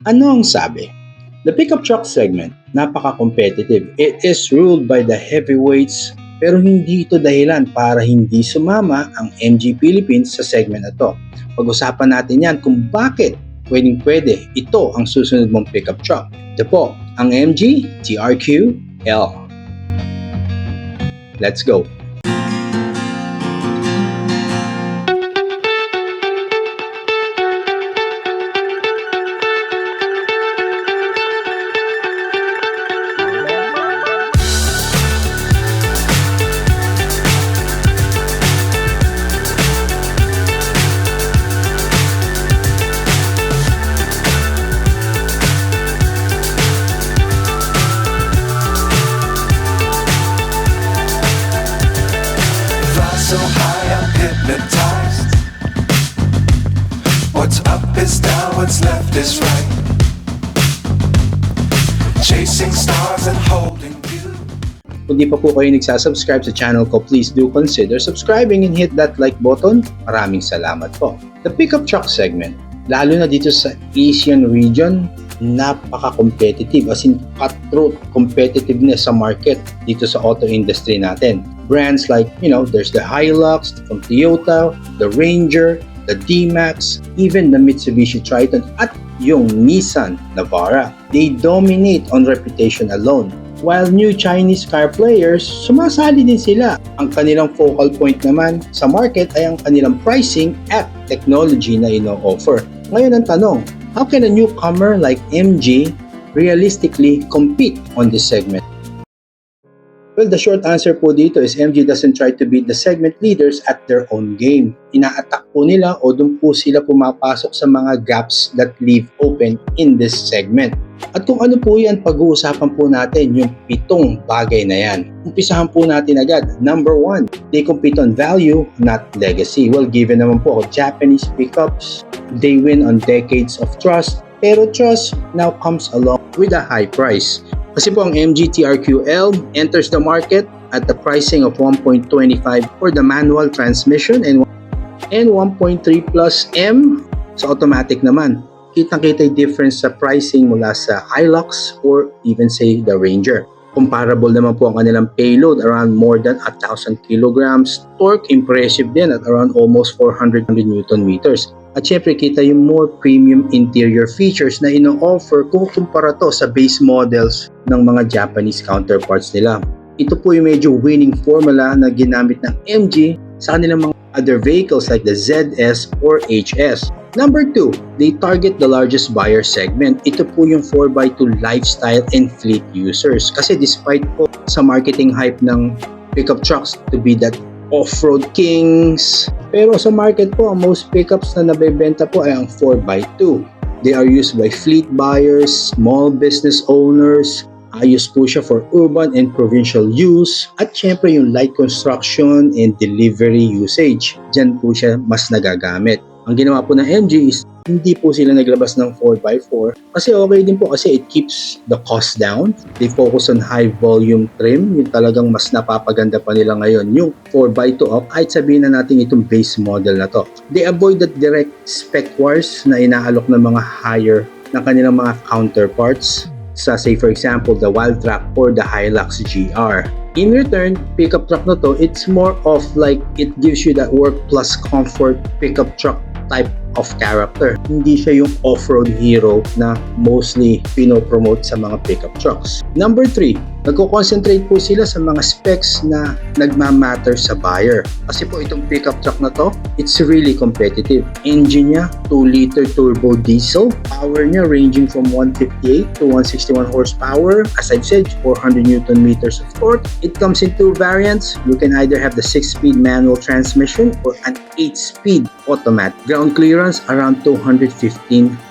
Ano ang sabi? The pickup truck segment, napaka-competitive. It is ruled by the heavyweights pero hindi ito dahilan para hindi sumama ang MG Philippines sa segment na to. Pag-usapan natin yan kung bakit pwedeng-pwede ito ang susunod mong pickup truck. Ito po, ang MG TRQ L. Let's go! So high I'm hypnotized. What's up is down, what's left is right. Chasing stars and holding you. Kung di pa po kayo nagsasubscribe sa channel ko, please do consider subscribing and hit that like button. Maraming salamat po. The pickup truck segment, lalo na dito sa Asian region, napaka-competitive, as in cutthroat competitiveness sa market dito sa auto industry natin. Brands like, there's the Hilux from Toyota, the Ranger, the D-Max, even the Mitsubishi Triton at yung Nissan Navara. They dominate on reputation alone. While new Chinese car players, sumasali din sila. Ang kanilang focal point naman sa market ay ang kanilang pricing at technology na ino-offer. Ngayon ang tanong, how can a newcomer like MG realistically compete on this segment? Well, the short answer po dito is MG doesn't try to beat the segment leaders at their own game. Ina-attack po nila o doon po sila pumapasok sa mga gaps that leave open in this segment. At kung ano po yan, pag-uusapan po natin yung 7 bagay na yan. Umpisahan po natin agad. Number 1, they compete on value, not legacy. Well, given naman po Japanese pickups, they win on decades of trust, pero trust now comes along with a high price. Kasi po ang MG TRQ-L enters the market at the pricing of 1.25 for the manual transmission and 1.3 plus M sa automatic naman. Kitang-kita yung difference sa pricing mula sa Hilux or even say the Ranger. Comparable naman po ang kanilang payload, around more than 1,000 kilograms. Torque, impressive din at around almost 400 Newton meters. At syempre kita yung more premium interior features na ino-offer kung kumpara to sa base models ng mga Japanese counterparts nila. Ito po yung medyo winning formula na ginamit ng MG sa kanilang mga other vehicles like the ZS or HS. Number 2, they target the largest buyer segment. Ito po yung 4x2 lifestyle and fleet users. Kasi despite po sa marketing hype ng pickup trucks to be that off-road kings, pero sa market po, ang most pickups na nabebenta po ay ang 4x2. They are used by fleet buyers, small business owners, ayos po siya for urban and provincial use, at syempre yung light construction and delivery usage. Diyan po siya mas nagagamit. Ang ginawa po ng MG is hindi po sila naglabas ng 4x4 kasi okay din po kasi it keeps the cost down. They focus on high volume trim, yung talagang mas napapaganda pa nila ngayon yung 4x2 up kahit sabihin na natin itong base model na to. They avoid the direct spec wars na inaalok ng mga higher ng kanilang mga counterparts sa say for example the Wildtrak or the Hilux GR. In return, pickup truck na to, it's more of like it gives you that work plus comfort pickup truck type of character. Hindi siya yung off-road hero na mostly pinopromote sa mga pickup trucks. Number 3, nagko-concentrate po sila sa mga specs na nagmamatter sa buyer. Kasi po itong pickup truck na to, it's really competitive. Engine niya, 2-liter turbo diesel. Power niya ranging from 158 to 161 horsepower. As I've said, 400 Newton meters of torque. It comes in 2 variants. You can either have the 6-speed manual transmission or an 8-speed automatic. Ground clearance around 215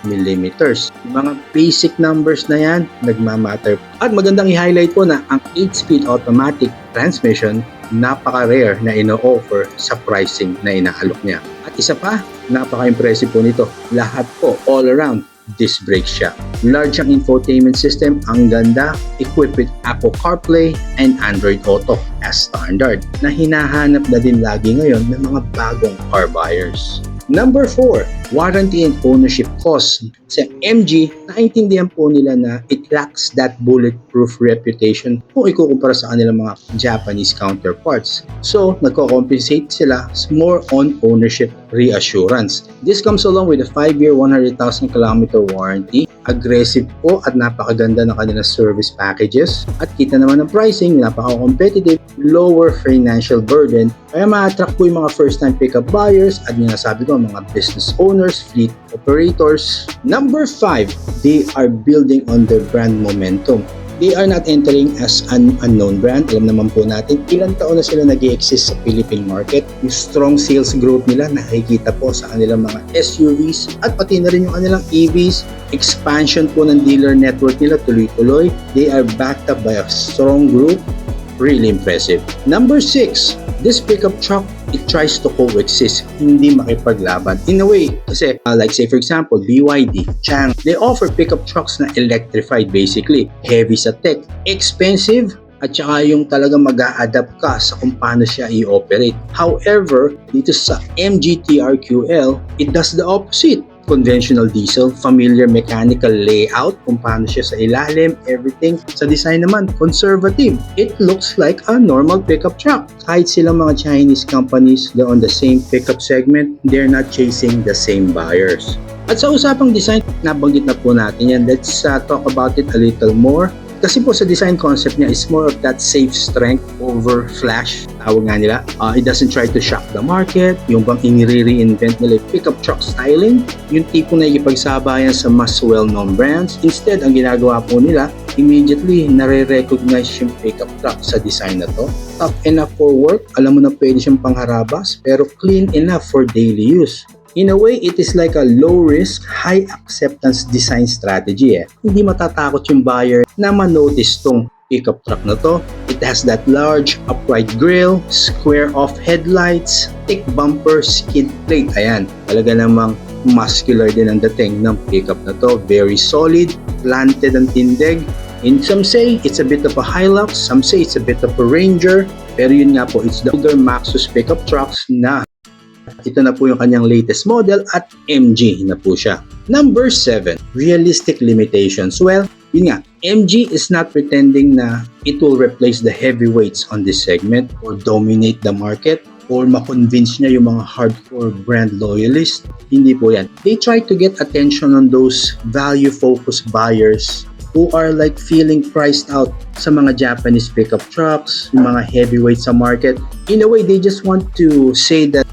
millimeters. Yung mga basic numbers na yan, nagmamatter. At magandang i-highlight po na ang 8-speed automatic transmission, napaka-rare na ino-offer sa pricing na inaalok niya. At isa pa, napaka-impressive po nito. Lahat po, all around, disc brake siya. Large ang infotainment system, ang ganda, equipped with Apple CarPlay and Android Auto as standard, na hinahanap na din lagi ngayon ng mga bagong car buyers. Number 4, warranty and ownership costs. Sa MG, naintindihan po nila na it lacks that bulletproof reputation kung ikukumpara sa kanilang mga Japanese counterparts. So, nagko-compensate sila more on ownership reassurance. This comes along with a 5-year 100,000 km warranty. Aggressive po at napakaganda ng kanilang service packages. At kita naman ng pricing, napaka-competitive, lower financial burden. Kaya ma-attract po yung mga first-time pickup buyers at yung nasabi ko, mga business owners, fleet operators. Number 5, they are building on their brand momentum. They are not entering as an unknown brand. Alam naman po natin, ilang taon na sila nag-exist sa Philippine market. Yung strong sales growth nila nakikita po sa kanilang mga SUVs at pati na rin yung kanilang EVs. Expansion po ng dealer network nila tuloy-tuloy. They are backed up by a strong group. Really impressive. Number 6, this pickup truck, it tries to coexist, hindi makipaglaban. In a way, kasi like say for example, BYD, Chang, they offer pickup trucks na electrified basically. Heavy sa tech, expensive, at saka yung talagang mag-a-adapt ka sa kung paano siya i-operate. However, dito sa MG TRQL, it does the opposite. Conventional diesel, familiar mechanical layout, kung paano siya sa ilalim, everything. Sa design naman, conservative. It looks like a normal pickup truck. Kahit silang mga Chinese companies, they're on the same pickup segment, they're not chasing the same buyers. At sa usapang design, nabanggit na po natin yan. Let's talk about it a little more. Kasi po sa design concept niya is more of that safe strength over flash. Tawag nga nila. It doesn't try to shock the market. Yung bang inire-reinvent nila yung pickup truck styling. Yung tipo na ipagsabayan sa mas well-known brands. Instead, ang ginagawa po nila, immediately nare-recognize yung pickup truck sa design na to. Tough enough for work. Alam mo na pwede siyang pangharabas. Pero clean enough for daily use. In a way, it is like a low-risk, high-acceptance design strategy. Hindi matatakot yung buyer na ma-notice tong pickup truck na to. It has that large upright grille, square-off headlights, thick bumper, skid plate. Ayan, talaga namang muscular din ang dating ng pickup na to. Very solid, planted ang tindig. And some say it's a bit of a Hilux, some say it's a bit of a Ranger. Pero yun nga po, it's the older Maxus pickup trucks na ito na po yung kanyang latest model at MG na po siya. Number 7, realistic limitations. Well, yun nga, MG is not pretending na it will replace the heavyweights on this segment or dominate the market or ma-convince niya yung mga hardcore brand loyalists. Hindi po yan. They try to get attention on those value-focused buyers who are like feeling priced out sa mga Japanese pickup trucks, yung mga heavyweights sa market. In a way, they just want to say that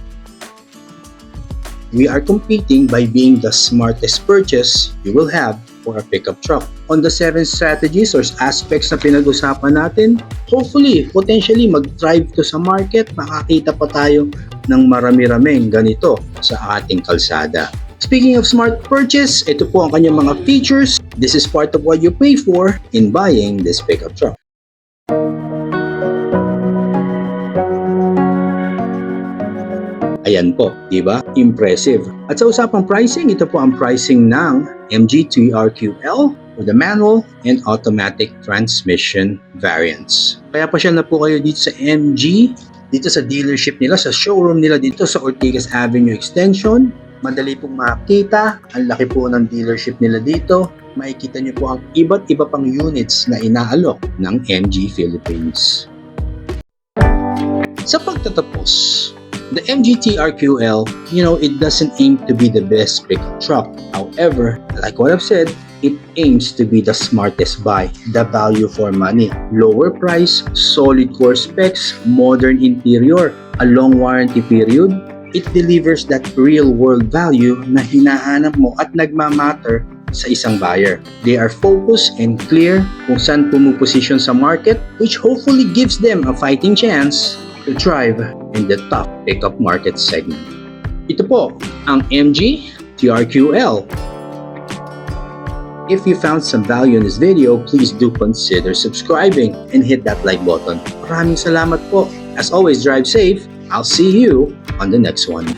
we are competing by being the smartest purchase you will have for a pickup truck. On the 7 strategies or aspects na pinag-usapan natin, hopefully, potentially mag-drive to sa market, makakita pa tayo ng marami-raming ganito sa ating kalsada. Speaking of smart purchase, ito po ang kanyang mga features. This is part of what you pay for in buying this pickup truck. Ayan po, di ba? Impressive. At sa usapang pricing, ito po ang pricing ng MG TRQL for the manual and automatic transmission variants. Kaya pa siya na po kayo dito sa MG, dito sa dealership nila, sa showroom nila dito sa Ortigas Avenue Extension. Madali pong makita, ang laki po ng dealership nila dito. Makikita niyo po ang iba't iba pang units na inaalok ng MG Philippines. Sa pagtatapos, the MG TRQL, it doesn't aim to be the best pickup truck. However, like what I've said, it aims to be the smartest buy, the value for money. Lower price, solid core specs, modern interior, a long warranty period. It delivers that real-world value na hinahanap mo at nagmamatter sa isang buyer. They are focused and clear kung saan pumuposisyon sa market, which hopefully gives them a fighting chance to thrive in the top pickup market segment. Ito po ang MG TRQL. If you found some value in this video, please do consider subscribing and hit that like button. Maraming salamat po. As always, drive safe. I'll see you on the next one.